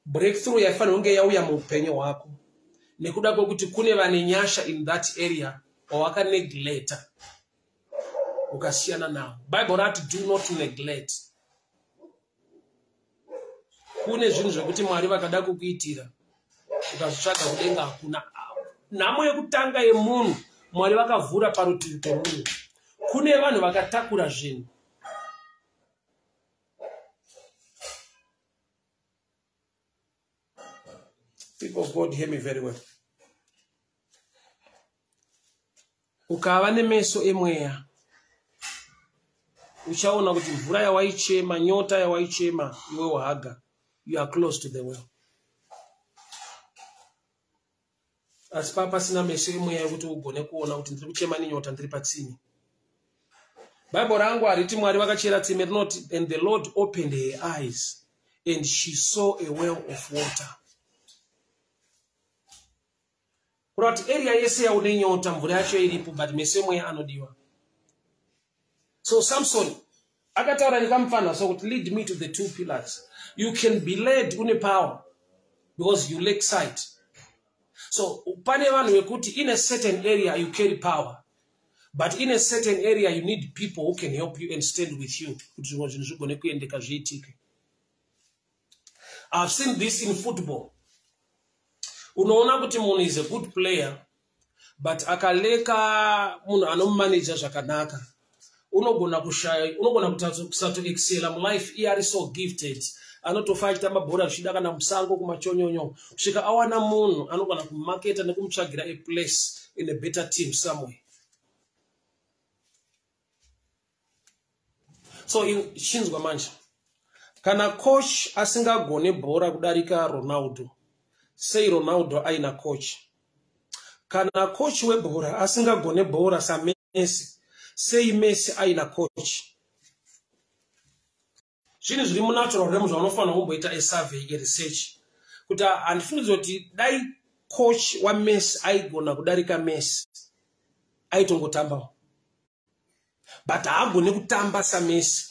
breakthrough yafanira kunge yauya muupenyu hwako nekuda kwekuti kune vane nyasha in that area wawakanegleta ukasiyana navo. Bible rati do not neglect. Kune zvinhu zvekuti Mwari vakada kukuitira ukazvitsvaga kudenga hakuna. Nhamo yekutanga yemunhu Mwari vakavhura parutivi pemunhu. Kune vanhu vakatakura zvinhu. People of God, hear me very well. Ukava nemeso emweya uchaona kuti mvura yawaichema, nyota yawaichema, iwe wahaga, you are close to the well. Asi pasina meso emweya yekuti ugone kuona kuti ndiri kuchema nenyota ndiri patsime. Bible rangu hariti Mwari vakachera tsime rinoti, and the Lord opened her eyes and she saw a well of water. Kurati area yese yaune nyota mvura yacho iripo, but meso emweya anodiwa. So Samson akataura nikamufana so kuti lead me to the two pillars. You can be led une power because you lack sight. So pane vanhu vekuti in a certain area you carry power, but in a certain area you need people who can help you and stand with you. I've seen this in football. Unaona kuti munhu is a good player, but akaleka munhu anomanager zvakanaka, unogona kusato excel life. He is so gifted, anotofa achitamba bhora zvichida kana musango kumachonyonyo, kusvika awana munhu anogona kumarketa nekumutsvagira a place in a better team somewhere. So in chinzwa manje, kana coach asingagone bhora kudarika Ronaldo, say Ronaldo aina coach. Kana coach webhora asingagone bhora sa Messi, say Messi aina coach. Zvino zviri munatural realm zvanofanira kumboita a survey, a research. Kuti andifungidzwa kuti dai coach wa Messi aigona kudarika Messi, aitongotambawo. But haagone kutamba sa Messi.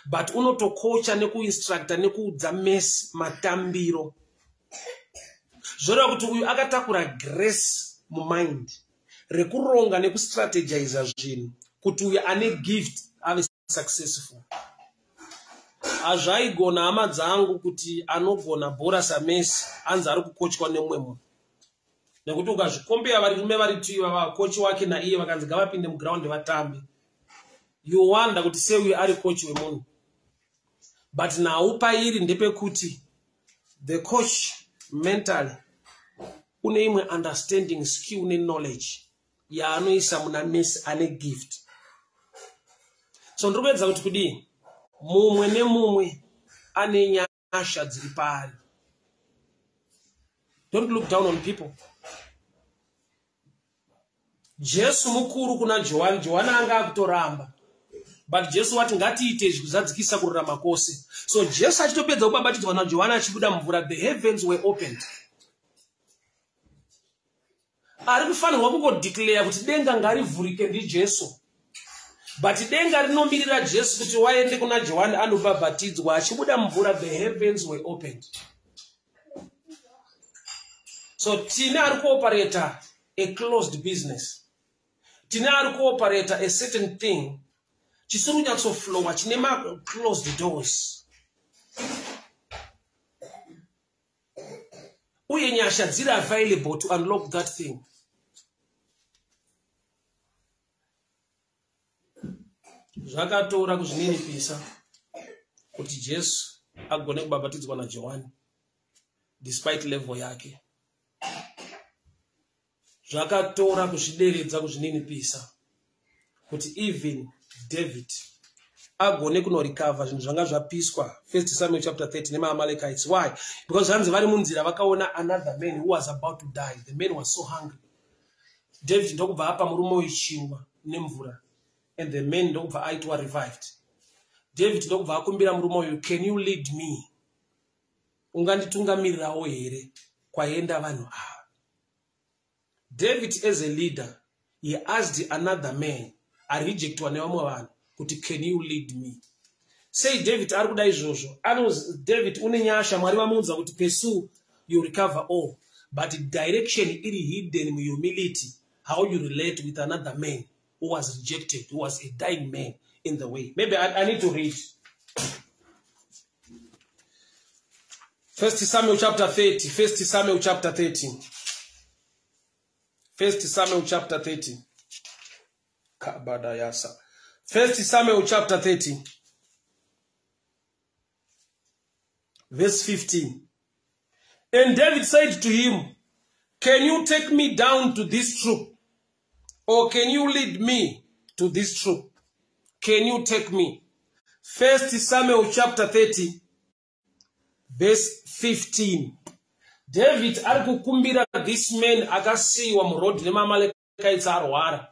But unotokocha nekuinstructor nekuudza Messi matambiro. Zvoreva kuti uyu akatakura grace mumind rekuronga nekustrategize zvinhu kuti uyu ane gift ave successful. Azvaigona hama dzangu kuti anogona bhora saMessi anzi ari kukochwa nemumwe munhu. Nekuti ukazvikombeya varume vari tuiva vakochi wake naiye vakanzi ngavapinde muground vatambe, you wonder kuti sei uyu ari coach wemunhu. But now pairi ndepekuti the coach mentally une imwe understanding, skill ne knowledge yaanoisa muna mesi ane gift. So ndikuedza kuti kudii mumwe nemumwe ane nyasha dziri paari. Don't look down on people. Jesu mukuru kuna Johani. Johani anga akutoramba. But Jesu wati ngatiite kuzadzikisa kururama kwose. So Jesu achitopedza kubhabhatidzwa na Johani achibuda mvura, the heavens were opened. Ari kufanirwa kungodeclare kuti denga ngarivhurike ndiJesu. But denga rinomirira Jesu kuti waende kuna Johani anobhabhatidzwa achibuda mvura, the heavens were opened. So tina ari kuoperata a closed business. Tina ari kuoperata a certain thing chisiri kunyatsoflowa chine ma closed doors. Uye nyasha dziri available to unlock that thing. Zvakatora kuzvininipisa kuti Jesu agone kubhabhatidzwa na Johani despite level yake. Zvakatora kuzvideredza kuzvininipisa kuti even David agone kunorecover zvinhu zvanga zvapiswa. 1 Samuel chapter 30 nemaamalekites. Why? Because vanzi vari munzira vakaona another man who was about to die. The man was so hungry. David ndokubva apa murume wechingwa nemvura, and the man ndokubva aitwa revived. David ndokubva akumbira murume uyu, can you lead me? Unganditungamirirawo here kwaenda vanhu ava. David as a leader, he asked another man, a rejectwa nevamwe vanhu, kuti can you lead me? Say David ari kuda izvozvo. David une nyasha, Mwari vamuudza kuti pursue, you recover all. But direction iri hidden in humility, how you relate with another man who was rejected, who was a dying man in the way. Maybe I need to read 1 Samuel chapter 30. 1 Samuel chapter 13. 1 Samuel chapter 13. Kabadayasa. 1 Samuel chapter 13. Verse 15. And David said to him, can you take me down to this troop? Or can you lead me to this troop? Can you take me? 1 Samuel chapter 30. Verse 15. David ari kukumbira this man akasiiwa murodhi nemaamalekaites arwara.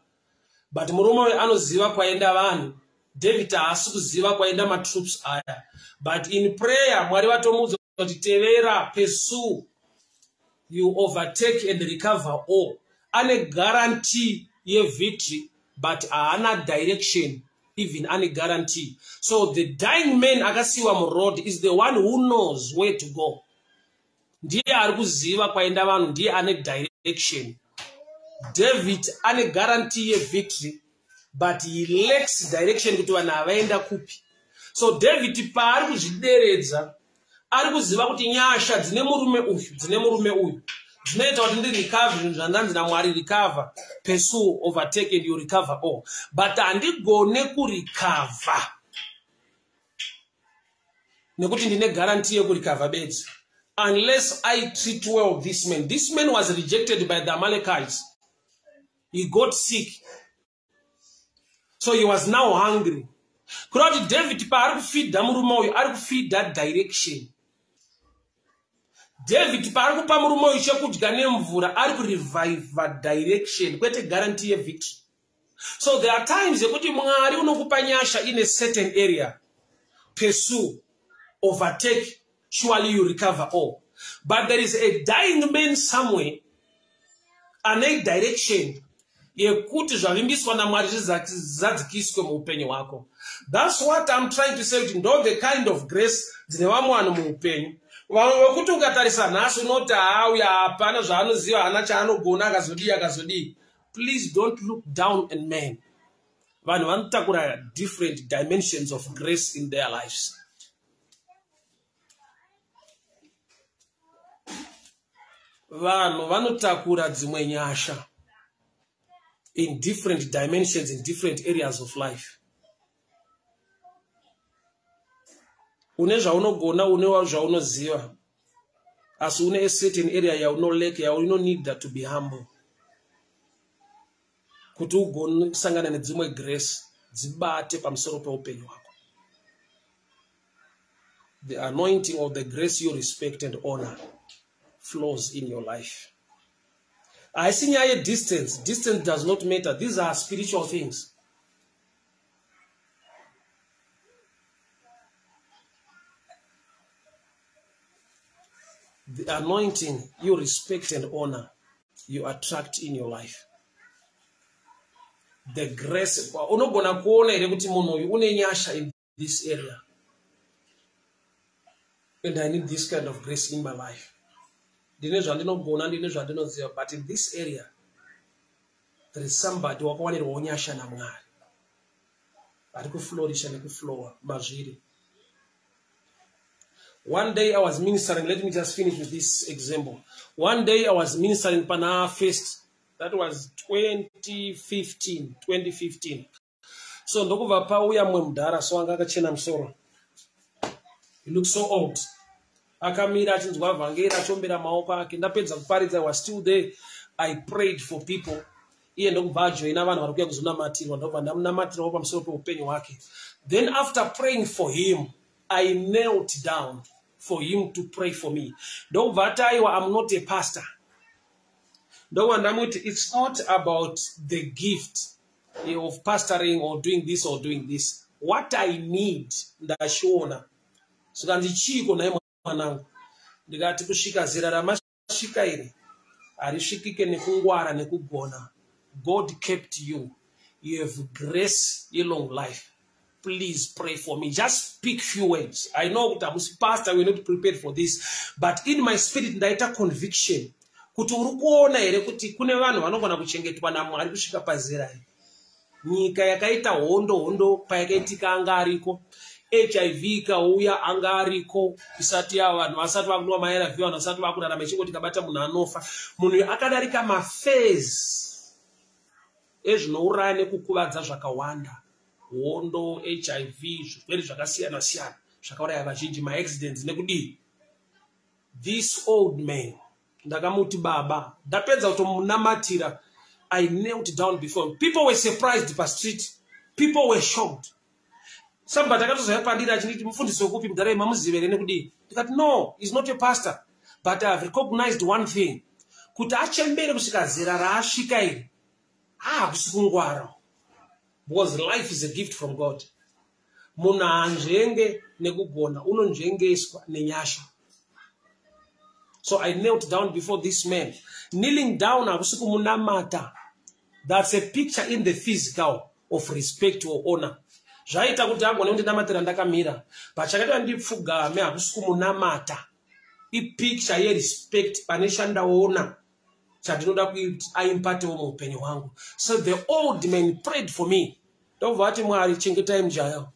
But murume anoziva kwaenda vanhu. David haasi kuziva kwaenda matroops aya. But in prayer Mwari vatomuudza kuti tevera, pursue, you overtake and recover all. Ane guarantee ye victory, but haana direction, even ane guarantee. So the dying man akasiiwa murodhi is the one who knows where to go. Ndiye ari kuziva kwaenda vanhu, ndiye ane direction. David ane guarantee ye victory, but he lacks direction kuti vanhu avaenda kupi. So David paari kuzvideredza, ari kuziva kuti nyasha dzine murume uyu dzinoita kuti ndi recover zvinhu zvandanzi naMwari, recover, pursue, overtake and you recover all. But handigone kurecover nekuti ndine guarantee yekurecover bedzi, unless I treat well this man. This man was rejected by the Amalekites. He got sick. So he was now hungry. Kurati David pa ari kufeeda murume uyu, ari kufeeda direction. David pa ari kupa murume uyu chekudya nemvura, ari kurevive direction, kwete guarantee ye victory. So there are times yekuti Mwari unokupa nyasha in a certain area, pursue, overtake, surely you recover all. But there is a dying man somewhere, ane direction yekuti zvavimbiswa naMwari zvidzadzikiswe muupenyu hwako. That's what I'm trying to say. Ndo the kind of grace dzine vamwe vanhu muupenyu. Vamwe vekuti ukatarisa nhasi unoti uya hapana zvaanoziva, hana chaanogona, akazodii. Please don't look down on men. Vanhu vanotakura different dimensions of grace in their lives. Vanhu vanotakura dzimwe nyasha in different dimensions, in different areas of life. Une zvaunogona, une zvaunoziva. As une a certain area yaunoleka, you need that to be humble. Kuti ugone sangana nedzimwe grace dzibate pamusoro peupenyu hwako. The anointing of the grace you respect and honor flows in your life. I see here distance. Distance does not matter. These are spiritual things. The anointing you respect and honor, you attract in your life. The grace, unogona kuona ere kuti munhu uyu une nyasha in this area. And I need this kind of grace in my life. Ndine zvandinogona, ndine zvandinoziva, but in this area, there is somebody wakawanirwa nyasha naMwari. Ari kuflourisha nekuflowa mazviri. One day I was ministering, let me just finish with this example. One day I was ministering Pana Fest, that was 2015. So ndokubva pauya mumwe mudhara, so anga akachena musoro. He looked so old. Akamira achinzwa vhangeri achombera maoko ake. Ndapedza kuparidza, I was still there. I prayed for people. Iye ndokubva ajoina vanhu vari kuuya kuzonamatirwa, ndobva ndamunamatirawo pamusoro peupenyu hwake. Then after praying for him, I knelt down for him to pray for me. I'm not a pastor. It's not about the gift of pastoring or doing this or doing this. What I need, ndashona. So kandichiko naye mwanangu. Ndikati kushika zera ramashika iri. Arishikike nekungwara nekugona. God kept you. You have grace, a long life. Please pray for me. Just speak few words. I know that I'm a pastor, we're not prepared for this. But in my spirit, ndaita conviction. Kuti urukuona ere kuti kune vanhu vanogona kuchengetwa naMwari kusvika pazera. Nyika yakaita hondo payakaitika anga ariko. HIV ikauya anga ariko. Isati ya vanhu vasati vakunwa maARV, vanhu vasati vakurarama chingoti kabata munhu anofa. Munhu akadarika maphase ezvinouraya nekukuvadza zvakawanda. Hondo, HIV, zvirwere zvakasiyana siyana zvakauraya vazhinji, maaccidents nekudii. This old man, ndakamuti baba, ndapedza kutomunamatira. I knelt down before him. People were surprised per street. People were shocked. Somebody akatozayapandira achiniti mufundisi wekupi mudhara mamuzivere nekudii. Ndikati no, he's not a pastor. But I have recognized one thing. Kuti achembere kusvika zera raasvika iri. Kusukungwara. Because life is a gift from God. Muna anjenge nekugona, unonjengeswa nenyasha. So I knelt down before this man. Kneeling down, akusukumunamata. That's a picture in the physical of respect or honor. Zvaita kuti agone kundinamatira ndakamira. Pachakaita ndipfugame akusukumunamata. I picture ye respect paneshanda honor. So the old man prayed for me. Don't want him to change time jail.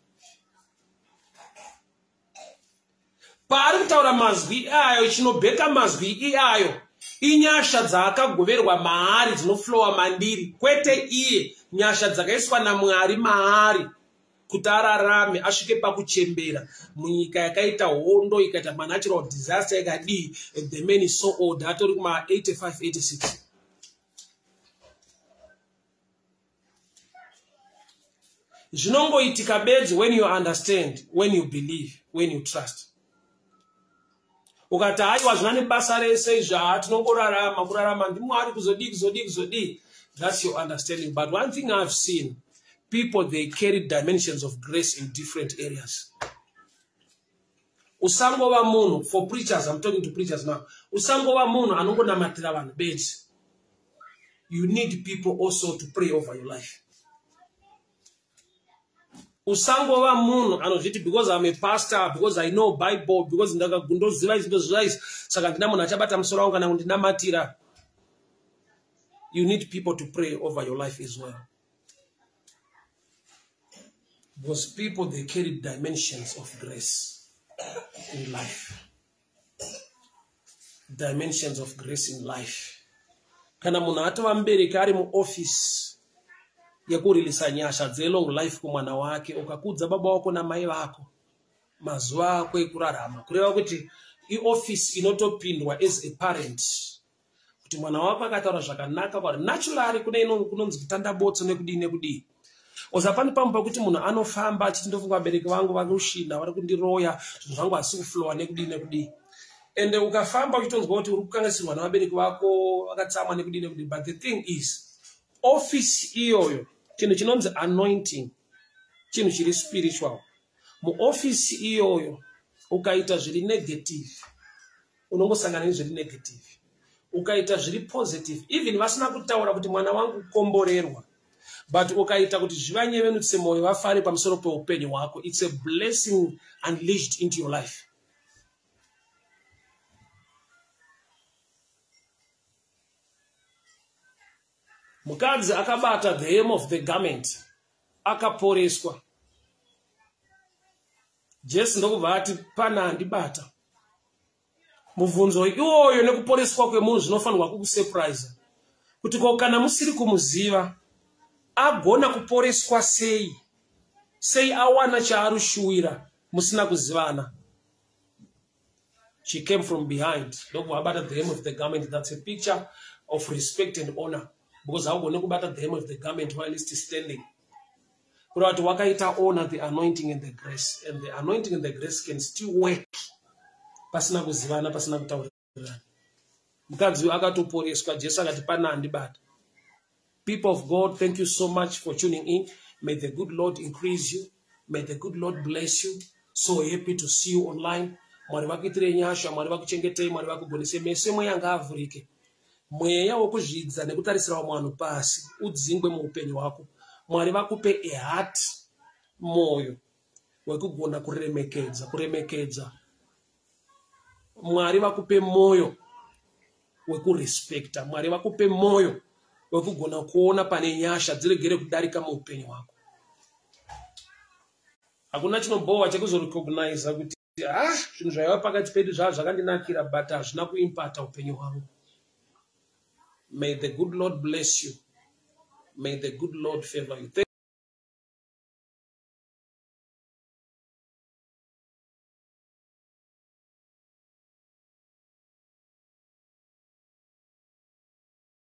Parutaura mazwi ayo chinobeka mazwi iayo. Inyasha dzakagoverwa maari dzinoflowa mandiri. Kwete iye nyasha dzakaiswa naMwari maari. Kuti ararame asvike pakuchembera munyika yakaita hondo ikaita natural disaster ikadii, the man is so old, atori kuma 85-86. Zvinongoitika bedzi when you understand, when you believe, when you trust. Ukati haiwa zvinane basa rese zvatinongorarama kurarama ndiMwari kuzodii. That's your understanding. But one thing I've seen, people, they carry dimensions of grace in different areas. Usangova munhu, for preachers, I'm talking to preachers now. Usangova munhu anongonamatira vanhu bedzi. You need people also to pray over your life. Usangova munhu anozviti because I'm a pastor, because I know Bible, because ndakagundoziva izvo zvaizvi, saka ndina munhu achabata musoro wangu kana kundinamatira. You need people to pray over your life as well. Because people, they carry dimensions of grace in life. Dimensions of grace in life. Kana munhu atova mubereki ari muoffice yekurilisa nyasha dze long life kumwana wake, ukakudza baba wako namai vako, mazuva ako ekurarama, kureva kuti iofisi inotopindwa as a parent, kuti mwana wako akataura zvakanaka kwauri naturally kunonzi kutandabotso nekudii. Uzapani pamwe pakuti munhu anofamba achiti ndofunga vabereki vangu vari kushina, vari kundiroya, zvinhu zvangu hasi kuflowa nekudii. And ukafamba uchitonzwa kuti uri kukanganisirwa navabereki vako vakatsamwa nekudii. But the thing is, office iyoyo chinhu chinonzi anointing, chinhu chiri spiritual. Muofisi iyoyo ukaita zviri negative, unongosangana nezviri negative. Ukaita zviri positive, even vasina kutaura kuti mwana wangu komborerwa, but ukaita kuti zvivanyevenutse mwoyo vafare pamusoro peupenyu hwako, it's a blessing unleashed into your life. Mukadzi akabata the hem of the garment, akaporeswa. Jesu ndokubva ati pana andibata. Mubvunzo iwoyo nekuporeswa kwemunhu zvinofanirwa kukusurprise. Kuti kana musiri kumuziva, agona kuporeswa sei? Sei awana chaarushuwira musina kuzivana? She came from behind. Ndokubva abata the hem of the garment. That's a picture of respect and honor. Because haugone kubata the hem of the garment while it's standing. Kurati wakaita honor the anointing and the grace. And the anointing and the grace can still work. Pasina kuzivana, pasina kutaurirana. Mukadzi akatoporeswa, Jesu akati pana andibata. People of God, thank you so much for tuning in. May the good Lord increase you. May the good Lord bless you. So happy to see you online. Mwari vakuitire nyasha, Mwari vakuchengetei, Mwari vakugonese mese mweya ngaavhurike. Mweya wokuzvidza nekutarisira mwanhu pasi udzingwe muupenyu hwako. Mwari vakupe a heart, moyo wekugona kuremekedza. Mwari vakupe moyo wekurespecta. Mwari vakupe moyo wekugona kuona pane nyasha dziregere kudarika muupenyu hwako. Hakuna chinombowa chekuzorecognize kuti zvinhu zvaiva pakati pedu zvakandinakira but hazvina kuimpata upenyu hwangu. May the good Lord bless you. May the good Lord favor you.